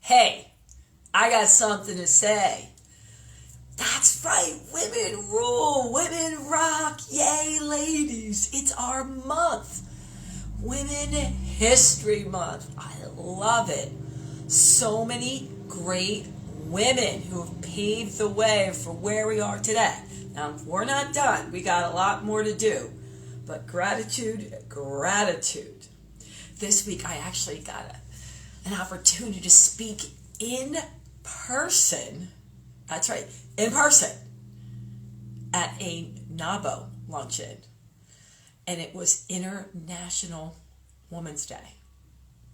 Hey, I got something to say. That's right, women rule, women rock, yay ladies. It's our month, Women History Month. I love it. So many great women who have paved the way for where we are today. Now, we're not done. We got a lot more to do. But gratitude. This week I actually got an opportunity to speak in person. That's right, in person at a NABO luncheon. And it was International Women's Day.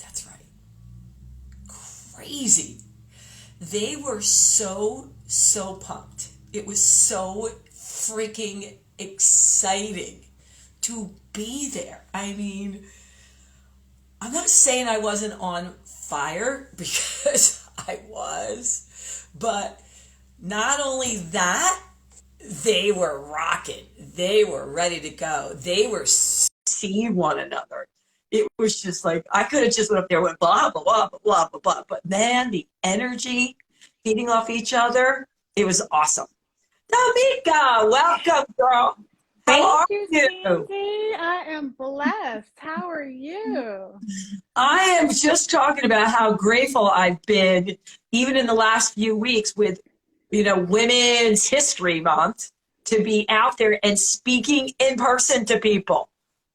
That's right. Crazy. They were so pumped. It was so freaking exciting to be there. I mean, I'm not saying I wasn't on fire, because I was, but not only that, they were rocking. They were ready to go. They were seeing one another. It was just like, I could have just went up there and went blah, blah, blah, blah, blah, blah. But man, the energy feeding off each other, it was awesome. Tamica, welcome, girl. How are you? Cindy. I am blessed. How are you? I am just talking about how grateful I've been, even in the last few weeks with, Women's History Month, to be out there and speaking in person to people.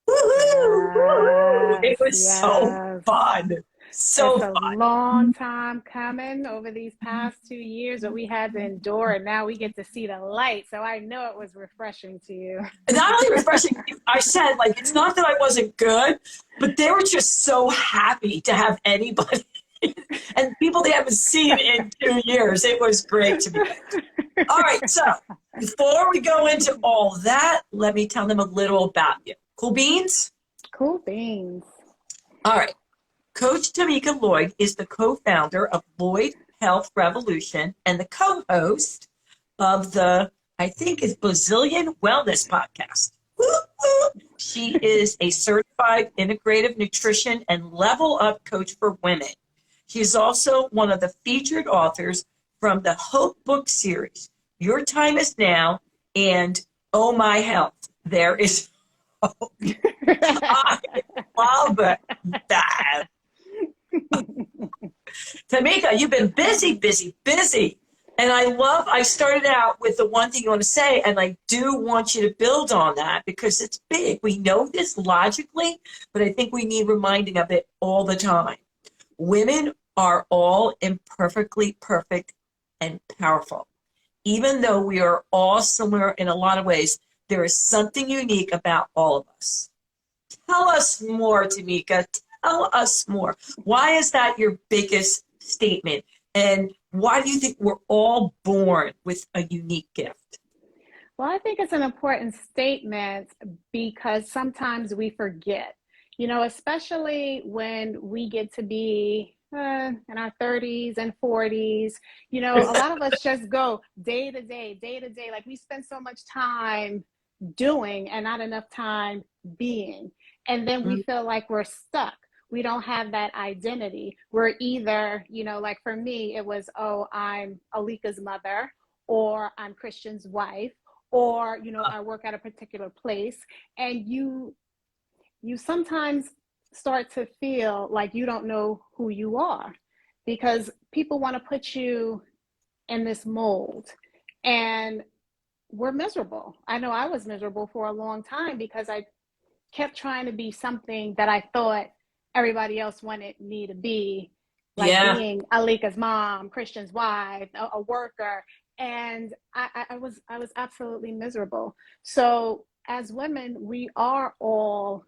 Woo-hoo! It was so fun. So it's a long time coming over these past 2 years that we had to endure, and now we get to see the light. So I know it was refreshing to you. Not only refreshing, I said, it's not that I wasn't good, but they were just so happy to have anybody and people they haven't seen in 2 years. It was great to be there. All right, so before we go into all that, let me tell them a little about you. Cool beans? Cool beans. All right. Coach Tamica Lloyd is the co-founder of Lloyd Health Revolution and the co-host of the, I think it's Blasian Wellness Podcast. She is a certified integrative nutrition and level up coach for women. She is also one of the featured authors from the Hope book series, Your Time Is Now, and Oh My Health. There is hope. I love that. Tamica, you've been busy. And I started out with the one thing you want to say, and I do want you to build on that because it's big. We know this logically, but I think we need reminding of it all the time. Women are all imperfectly perfect and powerful. Even though we are all similar in a lot of ways, there is something unique about all of us. Tell us more, Tamica. Tell us more. Why is that your biggest statement? And why do you think we're all born with a unique gift? Well, I think it's an important statement because sometimes we forget, especially when we get to be in our 30s and 40s, a lot of us just go day to day. Like we spend so much time doing and not enough time being. And then we feel like we're stuck. We don't have that identity. We're either, like for me, it was, I'm Alika's mother, or I'm Christian's wife, or, I work at a particular place. And you sometimes start to feel like you don't know who you are because people want to put you in this mold. And we're miserable. I know I was miserable for a long time because I kept trying to be something that I thought everybody else wanted me to be, like being Alika's mom, Christian's wife, a worker. And I was absolutely miserable. So as women, we are all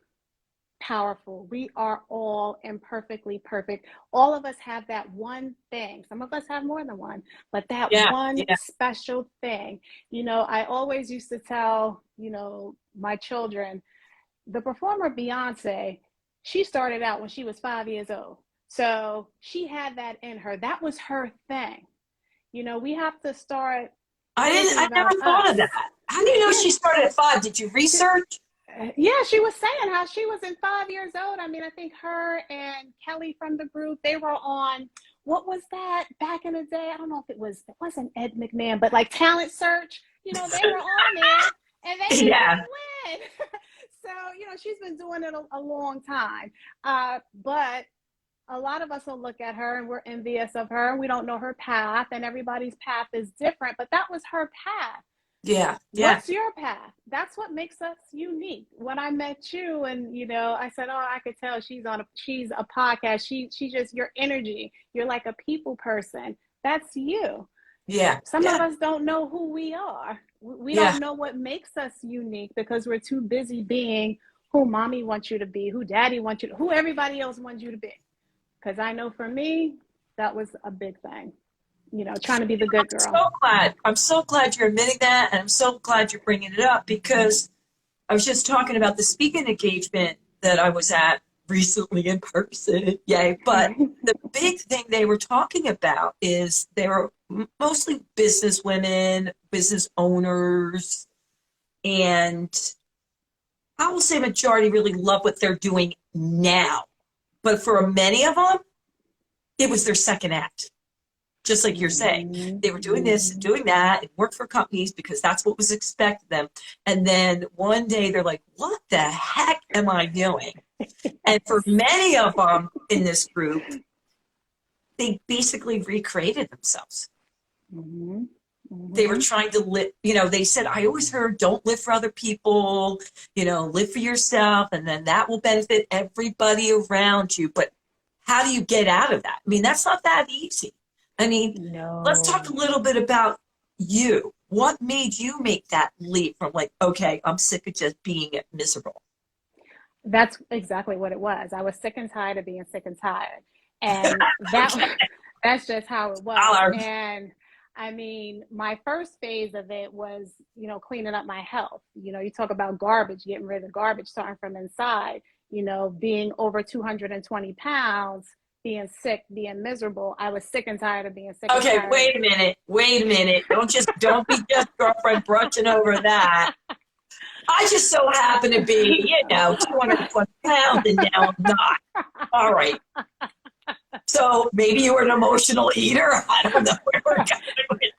powerful. We are all imperfectly perfect. All of us have that one thing. Some of us have more than one, but that one special thing. I always used to tell, my children, the performer Beyonce, she started out when she was 5 years old. So she had that in her. That was her thing. We have to start. I never thought of that. How do you know she started at 5? Did you research? Yeah, she was saying how she was in 5 years old. I mean, I think her and Kelly from the group, they were on what was that back in the day? I don't know if it wasn't Ed McMahon, but like Talent Search, you know, they were on there and they didn't Yeah. win. So, you know, she's been doing it a long time. But a lot of us will look at her and we're envious of her. We don't know her path, and everybody's path is different, but that was her path. Yeah. What's your path? That's what makes us unique. When I met you and, you know, I said, oh, I could tell she's a podcast. She just, your energy, you're like a people person. That's you. Yeah. Some of us don't know who we are. We don't know what makes us unique because we're too busy being who mommy wants you to be, who daddy wants you to, who everybody else wants you to be. Because I know for me, that was a big thing, you know, trying to be the good girl. I'm so glad you're admitting that. And I'm so glad you're bringing it up, because I was just talking about the speaking engagement that I was at recently in person. Yay. But the big thing they were talking about is they were mostly business women, business owners, and I will say majority really love what they're doing now. But for many of them, it was their second act. Just like you're saying, they were doing this and doing that and worked for companies because that's what was expected of them. And then one day they're like, what the heck am I doing? And for many of them in this group, they basically recreated themselves. Mm-hmm. Mm-hmm. They were trying to live, you know, they said, I always heard, don't live for other people, you know, live for yourself, and then that will benefit everybody around you. But how do you get out of that? I mean, that's not that easy. I mean, let's talk a little bit about you. What made you make that leap from like, okay, I'm sick of just being miserable? That's exactly what it was. I was sick and tired of being sick and tired. And that's just how it was. And I mean, my first phase of it was, you know, cleaning up my health. You know, you talk about garbage, getting rid of garbage, starting from inside, you know, being over 220 pounds, being sick, being miserable. I was sick and tired of being sick. Okay, wait a minute. Don't be just girlfriend brushing over that. I just so happen to be, you know, 220 pounds and now I'm not. All right. So maybe you were an emotional eater. I don't know where we're going.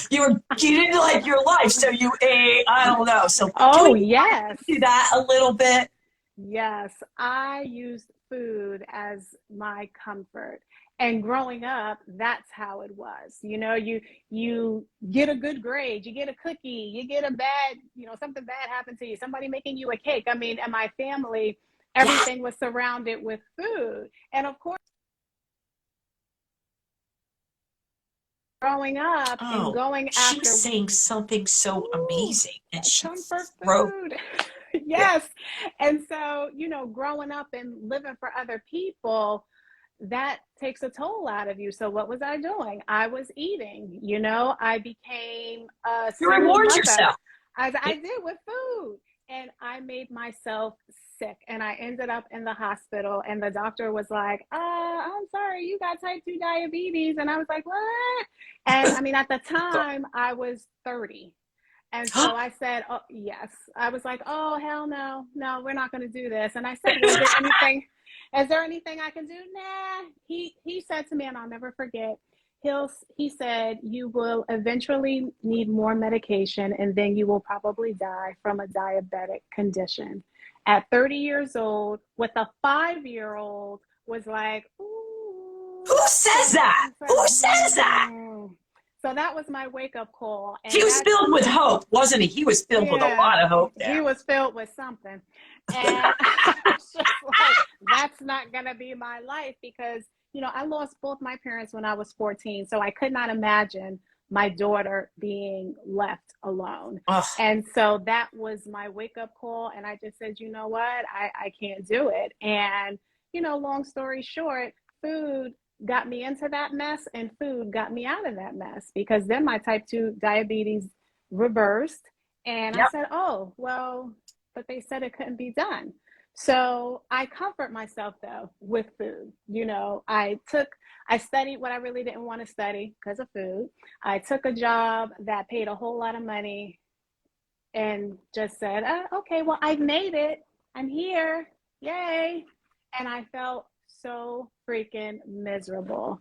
You didn't like your life, so you ate. I don't know. So yes, do that a little bit. Yes, I used food as my comfort. And growing up, that's how it was. You know, you get a good grade, you get a cookie, you get a bad, you know, something bad happened to you, somebody making you a cake. I mean, in my family, everything was surrounded with food. And of course, growing up and going after. She's saying something so amazing. And comfort food. Yes. And so, you know, growing up and living for other people, that takes a toll out of you. So what was I doing? I was eating, you know, I became you reward yourself. As I did with food. And I made myself sick, and I ended up in the hospital, and the doctor was like, I'm sorry, you got type 2 diabetes. And I was like, what? And I mean, at the time I was 30. And so I said, oh, yes. I was like, oh, hell no, we're not going to do this. And I said, is there anything I can do? Nah. He said to me, and I'll never forget, he said, you will eventually need more medication, and then you will probably die from a diabetic condition. At 30 years old, with a 5-year-old, was like, ooh. Who says that? Who says that? So that was my wake-up call. And he was filled with hope, wasn't he? He was filled with a lot of hope there. He was filled with something. And I was just like, that's not going to be my life, because, you know, I lost both my parents when I was 14. So I could not imagine my daughter being left alone. Ugh. And so that was my wake-up call. And I just said, you know what? I can't do it. And, you know, long story short, food got me into that mess, and food got me out of that mess, because then my type 2 diabetes reversed. And I said, oh, well, but they said it couldn't be done. So I comfort myself, though, with food. You know, I studied what I really didn't want to study because of food. I took a job that paid a whole lot of money and just said, okay, well, I've made it. I'm here. Yay. And I felt so freaking miserable.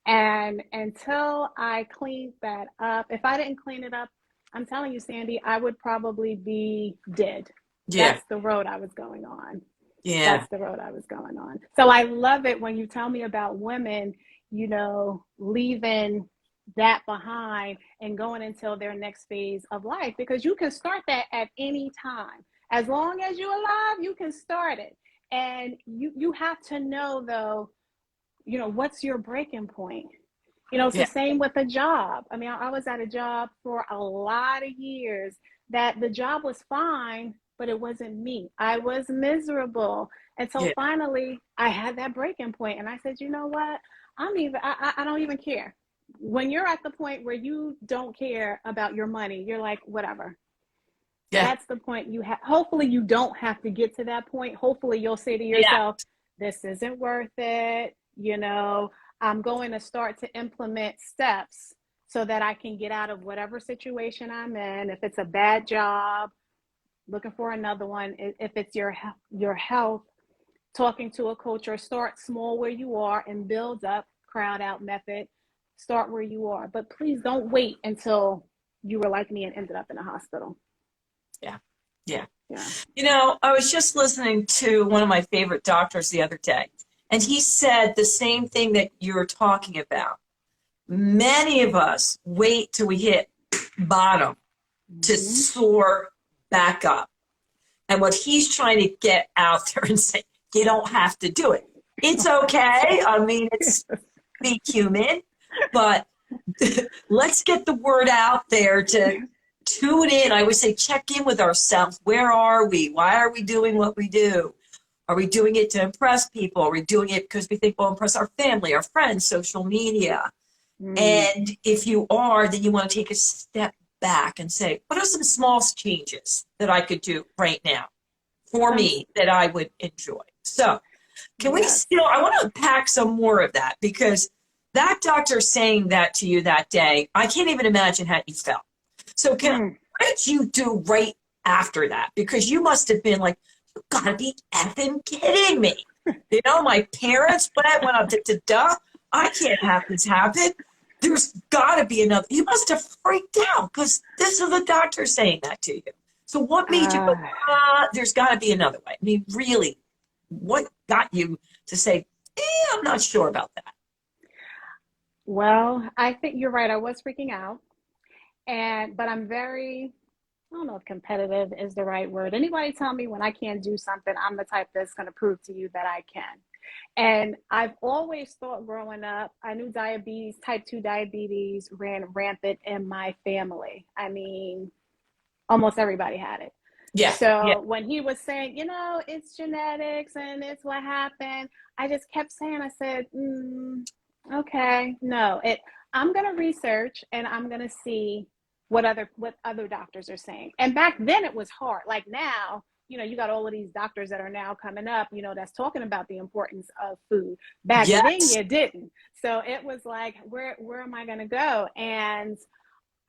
And until I cleaned that up, if I didn't clean it up, I'm telling you, Sandy, I would probably be dead. Yeah. That's the road I was going on. Yeah. That's the road I was going on. So I love it when you tell me about women, you know, leaving that behind and going until their next phase of life, because you can start that at any time. As long as you're alive, you can start it. And you have to know, though, you know, what's your breaking point? You know, it's the Yeah. same with a job. I mean, I was at a job for a lot of years that the job was fine, but it wasn't me. I was miserable. And so Yeah. finally I had that breaking point and I said, you know what? I don't even care. When you're at the point where you don't care about your money, you're like, whatever. Yeah. That's the point you have. Hopefully you don't have to get to that point. Hopefully you'll say to Yeah. yourself, this isn't worth it. You know, I'm going to start to implement steps so that I can get out of whatever situation I'm in. If it's a bad job, looking for another one. If it's your health, talking to a coach, or start small where you are and build up. Crowd out method. Start where you are, but please don't wait until you were like me and ended up in a hospital. Yeah. Yeah. Yeah. You know, I was just listening to one of my favorite doctors the other day, and he said the same thing that you're talking about. Many of us wait till we hit bottom to soar back up. And what he's trying to get out there and say, you don't have to do it. It's okay. I mean, it's be human, but let's get the word out there to tune in. I would say check in with ourselves. Where are we? Why are we doing what we do? Are we doing it to impress people? Are we doing it because we think we'll impress our family, our friends, social media? And if you are, then you want to take a step back and say, what are some small changes that I could do right now for me that I would enjoy? So can we still, I want to unpack some more of that, because that doctor saying that to you that day, I can't even imagine how you felt. So what did you do right after that? Because you must have been like, you gotta be effing kidding me. You know, my parents went up to I can't have this happen. There's gotta be another. You must have freaked out because this is the doctor saying that to you. So what made you go, there's gotta be another way? I mean, really, what got you to say, I'm not sure about that? Well, I think you're right. I was freaking out. But I'm very, I don't know if competitive is the right word. Anybody tell me when I can't do something, I'm the type that's going to prove to you that I can. And I've always thought growing up, I knew diabetes, type 2 diabetes ran rampant in my family. I mean, almost everybody had it. Yeah. So when he was saying, you know, it's genetics and it's what happened, I just kept saying, I said, okay, no, I'm going to research and I'm going to see what other doctors are saying. And back then it was hard. Like now, you know, you got all of these doctors that are now coming up, you know, that's talking about the importance of food. Back then you didn't. So it was like, where am I going to go? And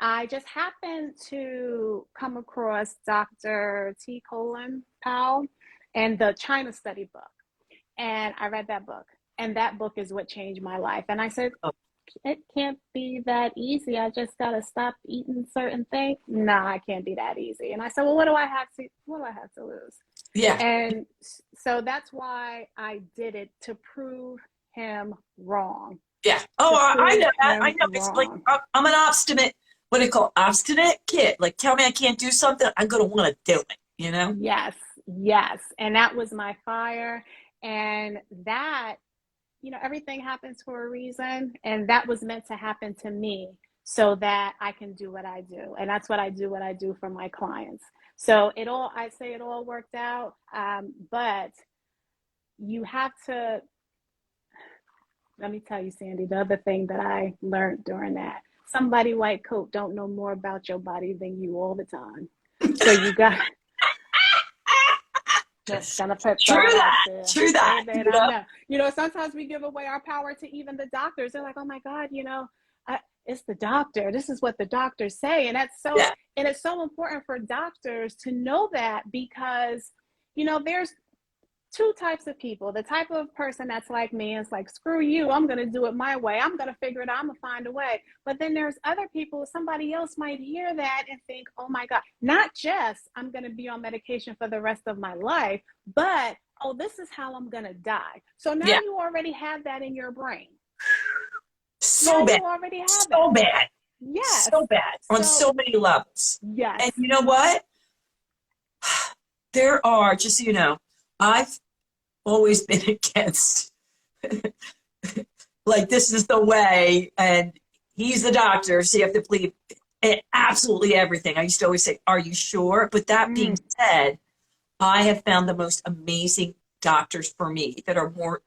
I just happened to come across Dr. T. Colin Powell and the China Study book. And I read that book. And that book is what changed my life. And I said, it can't be that easy. I just got to stop eating certain things. No, it can't be that easy. And I said, well, what do I have to lose? Yeah. And so that's why I did it, to prove him wrong. Yeah. Oh, I know that. I know. It's like, I'm an obstinate, what do you call obstinate kid? Like, tell me I can't do something, I'm going to want to do it, you know? Yes. And that was my fire. And that, you know, everything happens for a reason. And that was meant to happen to me so that I can do what I do. And that's what I do for my clients. So I'd say it all worked out. But you have to, let me tell you, Sandy, the other thing that I learned during that, somebody white coat don't know more about your body than you all the time. So you got just gonna put True that. You know, sometimes we give away our power to even the doctors. They're like, oh my God, you know, it's the doctor. This is what the doctors say. And that's so, and it's so important for doctors to know that, because, you know, there's two types of people. The type of person that's like me is like, screw you, I'm going to do it my way. I'm going to figure it out. I'm going to find a way. But then there's other people, somebody else might hear that and think, oh my God, not just I'm going to be on medication for the rest of my life, but, oh, this is how I'm going to die. So now you already have that in your brain. So now bad. You already have so that. bad. Yes. So bad on so many levels. Yes. And you know what? There are, just so you know, I've always been against, like, this is the way, and he's the doctor, so you have to believe in absolutely everything. I used to always say, are you sure? But that being said, I have found the most amazing doctors for me that are more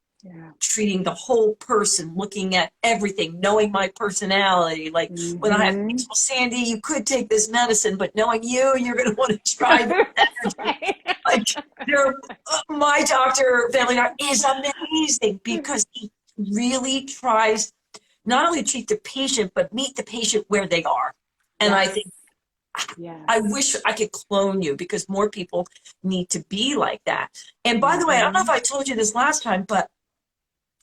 treating the whole person, looking at everything, knowing my personality. Like when I have people, well, Sandy, you could take this medicine, but knowing you're going to want to try that. Like my doctor, family doctor, is amazing because he really tries not only to treat the patient, but meet the patient where they are. And I think, I wish I could clone you because more people need to be like that. And by the way, I don't know if I told you this last time, but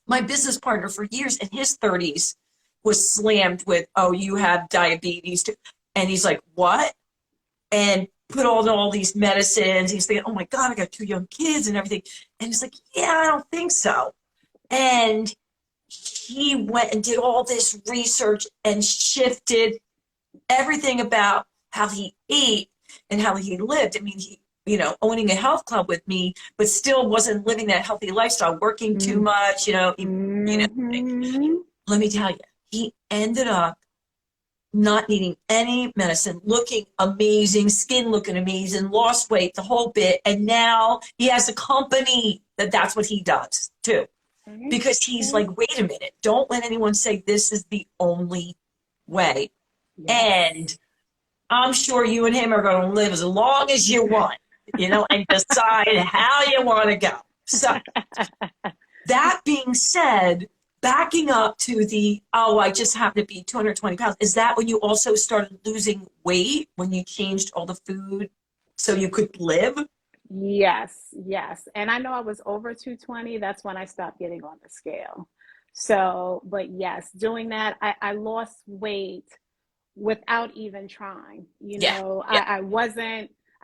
my business partner for years in his 30s was slammed with, oh, you have diabetes too. And he's like, what? And put all these medicines. He's thinking, oh my God, I got 2 young kids and everything. And he's like, yeah, I don't think so. And he went and did all this research and shifted everything about how he ate and how he lived. I mean, he, owning a health club with me, but still wasn't living that healthy lifestyle, working too much, let me tell you, he ended up not needing any medicine, looking amazing, skin looking amazing, lost weight, the whole bit. And now he has a company that's what he does too. Because he's like, wait a minute, don't let anyone say this is the only way. And I'm sure you and him are going to live as long as you want, and decide how you want to go. So that being said, backing up to I just happen to be 220 pounds. Is that when you also started losing weight, when you changed all the food so you could live? Yes. And I know I was over 220. That's when I stopped getting on the scale. So, but yes, doing that, I lost weight without even trying.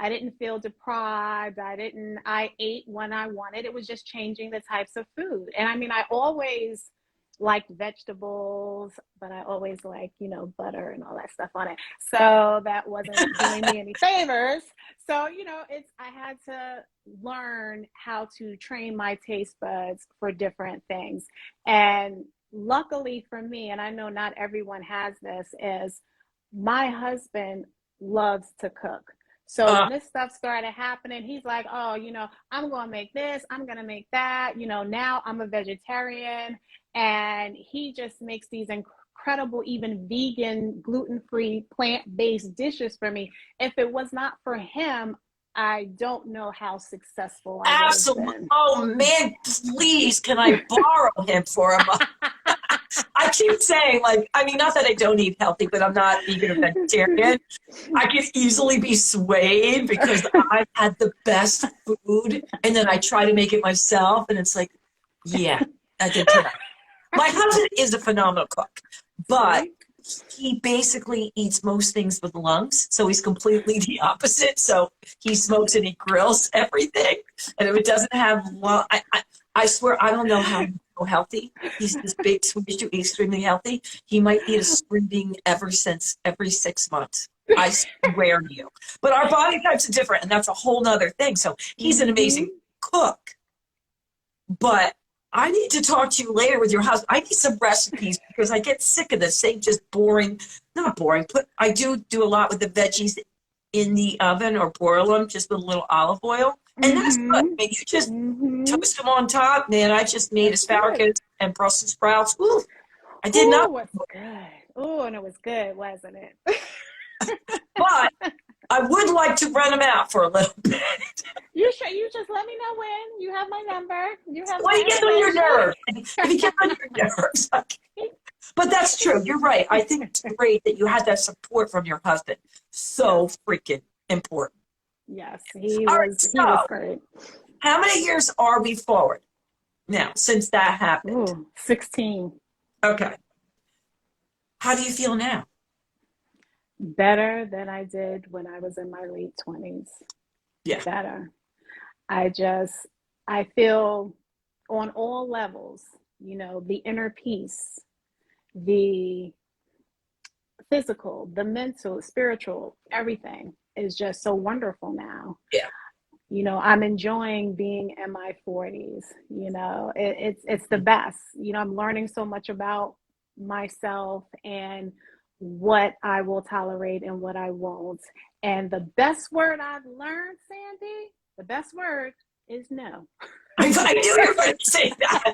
I didn't feel deprived. I ate when I wanted. It was just changing the types of food. And I mean, I always liked vegetables, but I always liked, butter and all that stuff on it. So that wasn't doing me any favors. So, I had to learn how to train my taste buds for different things. And luckily for me, and I know not everyone has this, is my husband loves to cook. So when this stuff started happening, he's like, oh, I'm going to make this, I'm going to make that. Now I'm a vegetarian, and he just makes these incredible, even vegan, gluten-free, plant-based dishes for me. If it was not for him, I don't know how successful I would have been. Oh man, please, can I borrow him for a month? I keep saying, not that I don't eat healthy, but I'm not vegan or vegetarian. I can easily be swayed because I've had the best food, and then I try to make it myself, and it's like, yeah, I did too. My husband is a phenomenal cook, but he basically eats most things with lungs, so he's completely the opposite. So he smokes and he grills everything, and if it doesn't have lung, I swear I don't know how he's so healthy. He's this big Swedish dude, extremely healthy. He might eat a spring every 6 months. I swear to you. But our body types are different, and that's a whole nother thing. So he's an amazing cook, but I need to talk to you later with your husband. I need some recipes because I get sick of this same just boring, not boring, but I do a lot with the veggies in the oven or boil them just with a little olive oil. And that's good. I mean, you just toast them on top. Man, I just made asparagus and Brussels sprouts. Ooh, I did not. It was good. Oh, and it was good, wasn't it? But I would like to run them out for a little bit. You just let me know when. You have my number. You get on your nerves. If you get on your nerves. Okay. But that's true. You're right. I think it's great that you had that support from your husband. So freaking important. Yes, he was great. How many years are we forward now since that happened? Ooh, 16. Okay. How do you feel now? Better than I did when I was in my late 20s. Yeah. Better. I feel on all levels, the inner peace, the physical, the mental, spiritual, everything is just so wonderful now. Yeah. I'm enjoying being in my 40s. It's the best. I'm learning so much about myself and what I will tolerate and what I won't. And the best word I've learned, Sandy, the best word is no. I knew you were going to say that.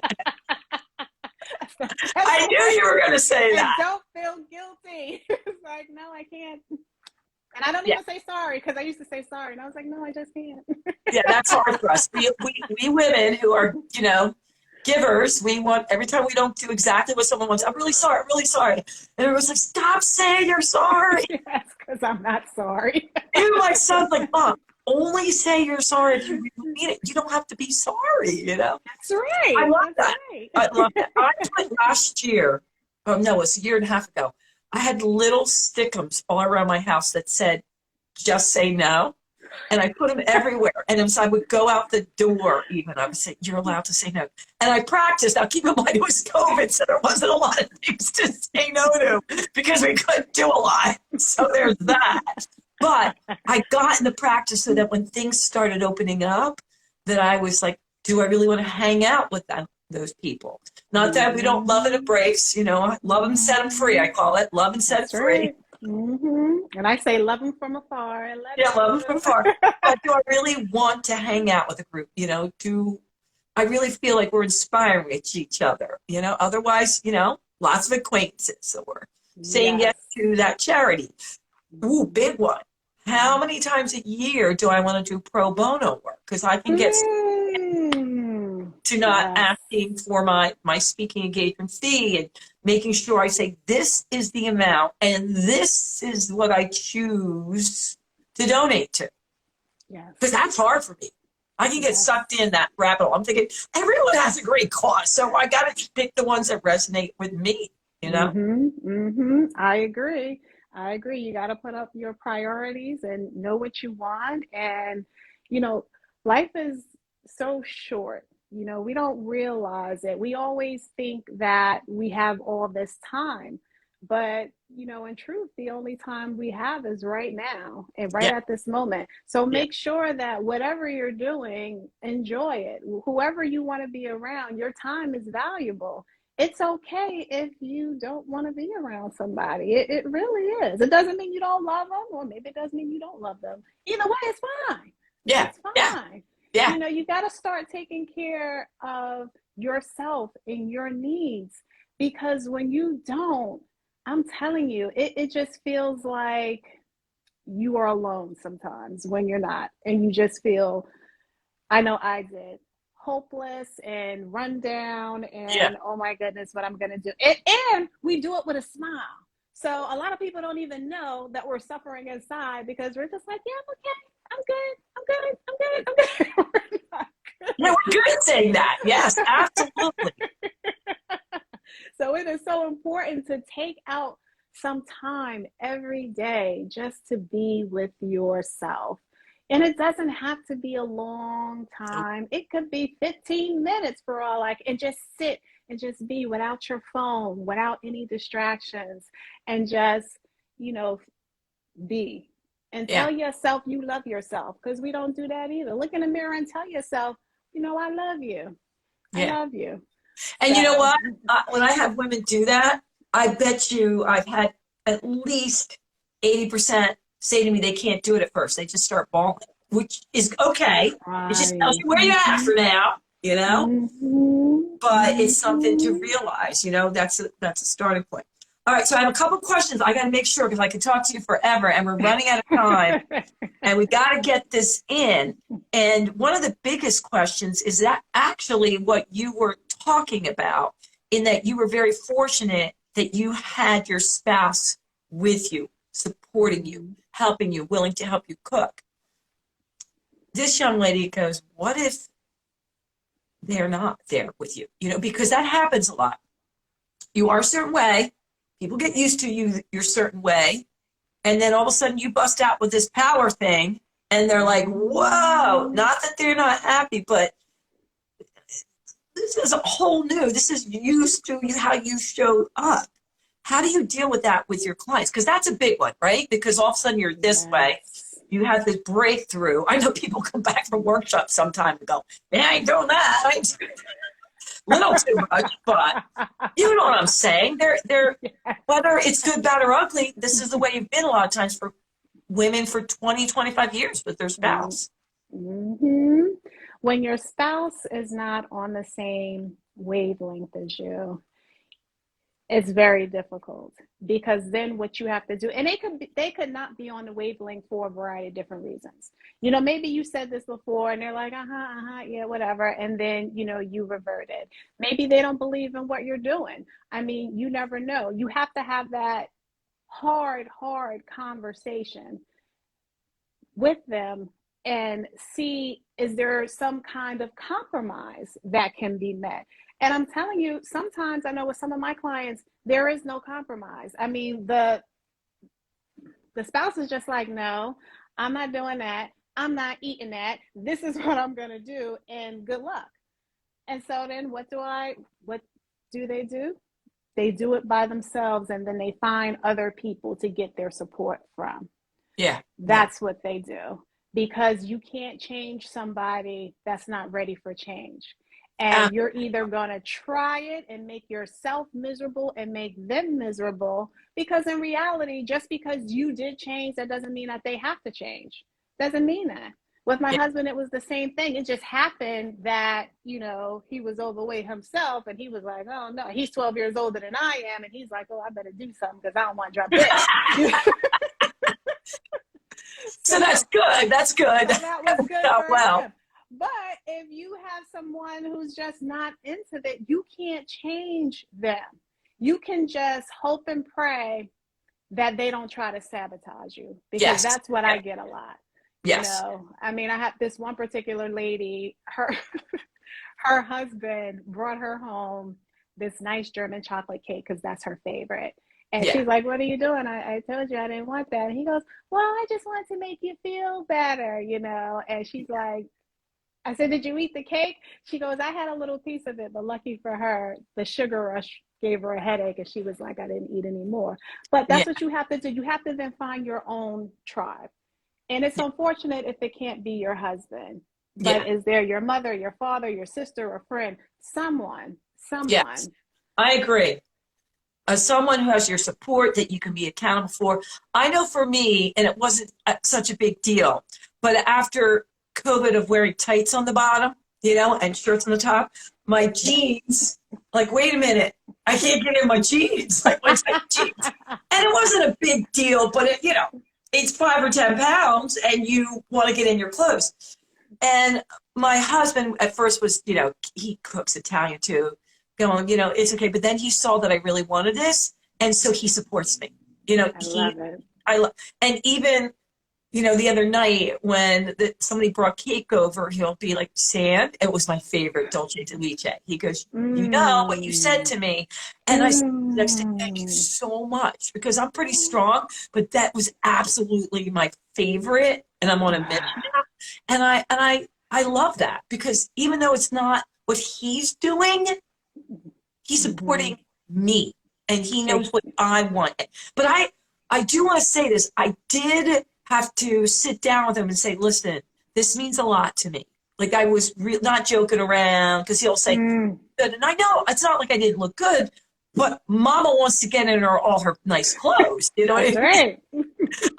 I knew you were going to say that. I don't feel guilty. It's like, no, I can't. And I don't even say sorry, because I used to say sorry. And I was like, no, I just can't. Yeah, that's hard for us. We women who are, givers, we want, every time we don't do exactly what someone wants, I'm really sorry, I'm really sorry. And everyone's like, stop saying you're sorry. Yes, because I'm not sorry. Even my son's like, Mom, only say you're sorry if you really mean it. You don't have to be sorry, That's right. I love that. Right. I love that. I put last year, it was a year and a half ago, I had little stickums all around my house that said, just say no. And I put them everywhere. And so I would go out the door even. I would say, you're allowed to say no. And I practiced. Now, keep in mind, it was COVID, so there wasn't a lot of things to say no to because we couldn't do a lot. So there's that. But I got in the practice so that when things started opening up, that I was like, do I really want to hang out with those people? Not that we don't love and embrace, love them, set them free, I call it. Love and set them free. Right. Mm-hmm. And I say love them from afar. Love them from afar. But do I really want to hang out with a group? Do I really feel like we're inspiring each other? Otherwise, lots of acquaintances. So we're saying yes to that charity. Ooh, big one. How many times a year do I want to do pro bono work? Because I can get to not asking for my speaking engagement fee and making sure I say this is the amount and this is what I choose to donate to. Yeah. Because that's hard for me. I can get sucked in that rabbit hole. I'm thinking everyone has a great cause, so I got to pick the ones that resonate with me. I agree. You got to put up your priorities and know what you want. And, life is so short. We don't realize it. We always think that we have all this time. But, in truth, the only time we have is right now and at this moment. So make sure that whatever you're doing, enjoy it. Whoever you want to be around, your time is valuable. It's okay if you don't want to be around somebody. It really is. It doesn't mean you don't love them, or maybe it does mean you don't love them. Either way, it's fine. Yeah. It's fine. Yeah. You got to start taking care of yourself and your needs, because when you don't, I'm telling you, it just feels like you are alone sometimes when you're not. And you just feel, I know I did, hopeless and run down and oh my goodness, what I'm going to do. And we do it with a smile. So a lot of people don't even know that we're suffering inside, because we're just like, yeah, I'm okay. I'm good. We're not good. Yeah, we're good at saying that. Yes, absolutely. So it is so important to take out some time every day just to be with yourself. And it doesn't have to be a long time. It could be 15 minutes for all and just sit and just be without your phone, without any distractions, and just, be. And tell yourself you love yourself, because we don't do that either. Look in the mirror and tell yourself, I love you. I love you. And you know what? When I have women do that, I bet you I've had at least 80% say to me they can't do it at first. They just start bawling, which is okay. Right. It just tells you where you're at for now, But it's something to realize, that's a starting point. All right, so I have a couple questions I got to make sure, because I could talk to you forever, and we're running out of time, and we got to get this in. And one of the biggest questions is that actually what you were talking about, in that you were very fortunate that you had your spouse with you, supporting you, helping you, willing to help you cook. This young lady goes, what if they're not there with you, because that happens a lot. You are a certain way. People get used to you, your certain way. And then all of a sudden you bust out with this power thing and they're like, whoa, not that they're not happy, but this is a whole new, this is used to how you showed up. How do you deal with that with your clients? Because that's a big one, right? Because all of a sudden you're this way. You have this breakthrough. I know people come back from workshops sometime and go, I ain't doing that. I ain't little too much, but you know what I'm saying. They're whether it's good, bad, or ugly, this is the way you've been a lot of times for women for 20, 25 years with their spouse. Mm-hmm. When your spouse is not on the same wavelength as you, it's very difficult, because then what you have to do, and they could not be on the wavelength for a variety of different reasons. Maybe you said this before and they're like, yeah, whatever. And then, you reverted. Maybe they don't believe in what you're doing. I mean, you never know. You have to have that hard conversation with them and see, is there some kind of compromise that can be met? And I'm telling you, sometimes I know with some of my clients, there is no compromise. I mean, the spouse is just like, no, I'm not doing that. I'm not eating that. This is what I'm going to do, and good luck. And so then what do they do? They do it by themselves, and then they find other people to get their support from. Yeah. That's what they do, because you can't change somebody that's not ready for change. And you're either going to try it and make yourself miserable and make them miserable, because in reality, just because you did change, that doesn't mean that they have to change. Doesn't mean that. With my husband, it was the same thing. It just happened that, he was overweight himself, and he was like, oh no, he's 12 years older than I am. And he's like, oh, I better do something because I don't want to drop dead. So that's good. That's good. So that was good for well. him. But if you have someone who's just not into that, you can't change them. You can just hope and pray that they don't try to sabotage you, because that's what I get a lot. Yes. I mean, I have this one particular lady, her husband brought her home this nice German chocolate cake because that's her favorite. And she's like, what are you doing? I told you I didn't want that. And he goes, well, I just want to make you feel better, And she's like, I said, did you eat the cake? She goes, I had a little piece of it, but lucky for her, the sugar rush gave her a headache, and she was like, I didn't eat any more. But that's what you have to do. You have to then find your own tribe. And it's unfortunate if it can't be your husband, but is there your mother, your father, your sister, or friend, someone. Yes, I agree. Someone who has your support that you can be accountable for. I know for me, and it wasn't such a big deal, but after COVID of wearing tights on the bottom, and shirts on the top, my jeans, like, wait a minute, I can't get in my jeans, like my tight jeans. And it wasn't a big deal, but it's 5 or 10 pounds and you want to get in your clothes. And my husband at first was, he cooks Italian too, going, it's okay. But then he saw that I really wanted this. And so he supports me, I love it. And even, the other night when somebody brought cake over, he'll be like, Sam, it was my favorite dolce de leche. He goes, you know what you said to me. And I said, thank you so much, because I'm pretty strong, but that was absolutely my favorite. And I'm on a mission now. And I love that, because even though it's not what he's doing, he's supporting me, and he knows what I want. But I do want to say this. I did have to sit down with him and say, listen, this means a lot to me. Like, I was not joking around, because he'll say, good. And I know it's not like I didn't look good, but mama wants to get in all her nice clothes. You know what I mean?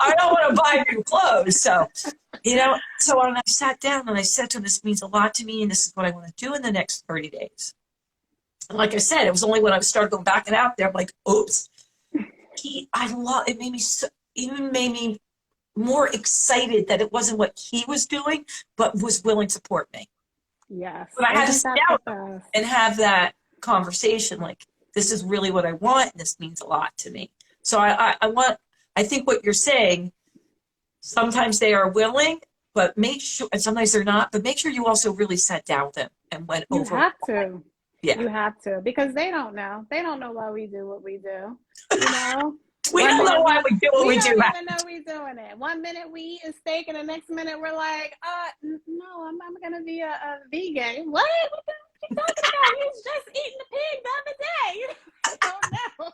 I don't want to buy new clothes. So, so when I sat down and I said to him, this means a lot to me, and this is what I want to do in the next 30 days. And like I said, it was only when I started going back and out there, I'm like, oops. It made me more excited that it wasn't what he was doing, but was willing to support me. Yes. But I had to sit down and have that conversation, like, this is really what I want, and this means a lot to me. So I think what you're saying, sometimes they are willing, but make sure, and sometimes they're not, but make sure you also really sat down with them and went You over. have to. Yeah. You have to, because they don't know. They don't know why we do what we do. You know? We don't know why we do what we do. We don't even know we're doing it. One minute we eat a steak, and the next minute we're like, no, I'm going to be a vegan. What? What are you talking about? You was just eating the pig the other day. I don't know.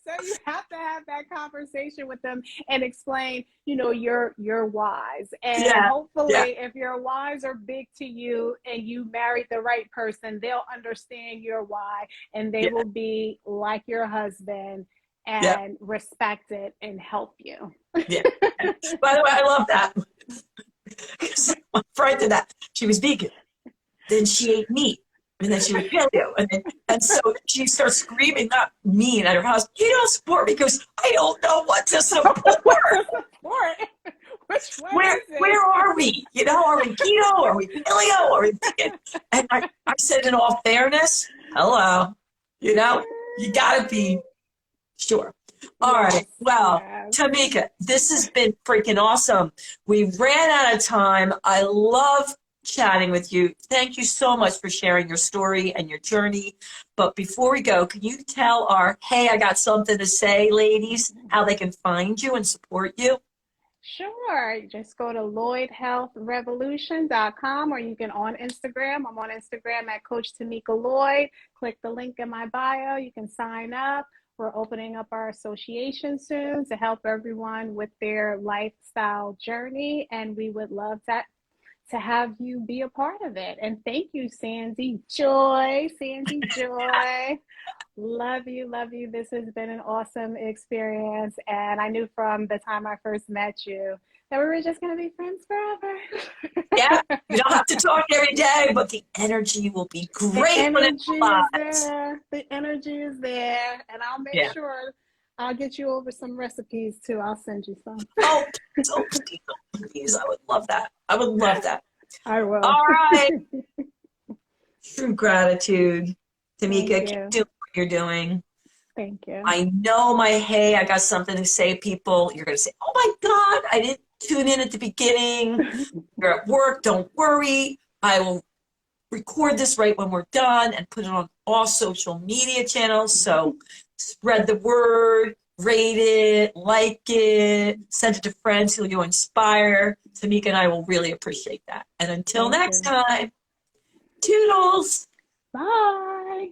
So you have to have that conversation with them and explain, your whys. And hopefully if your whys are big to you and you married the right person, they'll understand your why, and they will be like your husband and respect it and help you. Yeah. By the way, I love that. My friend did that. She was vegan. Then she ate meat. And then she was paleo. And so she starts screaming, not mean, at her husband, you don't support me because I don't know what to support. Where are we? Are we keto? Are we paleo? Are we vegan? And I said, in all fairness, hello, you got to be sure. All right. Well, Tamica, this has been freaking awesome. We ran out of time. I love chatting with you. Thank you so much for sharing your story and your journey. But before we go, can you tell our, hey, I got something to say, ladies, how they can find you and support you? Sure. Just go to LloydHealthRevolution.com, or you can on Instagram. I'm on Instagram at Coach Tamica Lloyd. Click the link in my bio. You can sign up. We're opening up our association soon to help everyone with their lifestyle journey, and we would love that to have you be a part of it. And thank you, Sandy Joy. Love you. This has been an awesome experience. And I knew from the time I first met you that we were just going to be friends forever. Yeah, you don't have to talk every day, but the energy will be great when it's live. The energy is there. And I'll make sure I'll get you over some recipes too. I'll send you some. Oh, please. I would love that. I will. All right. True gratitude. Tamika, keep doing what you're doing. Thank you. I know I got something to say, people. You're going to say, oh my God, I didn't tune in at the beginning. You're at work. Don't worry. I will record this right when we're done and put it on all social media channels. So spread the word, rate it, like it, send it to friends who you inspire. Tamica and I will really appreciate that. And until next time, toodles. Bye.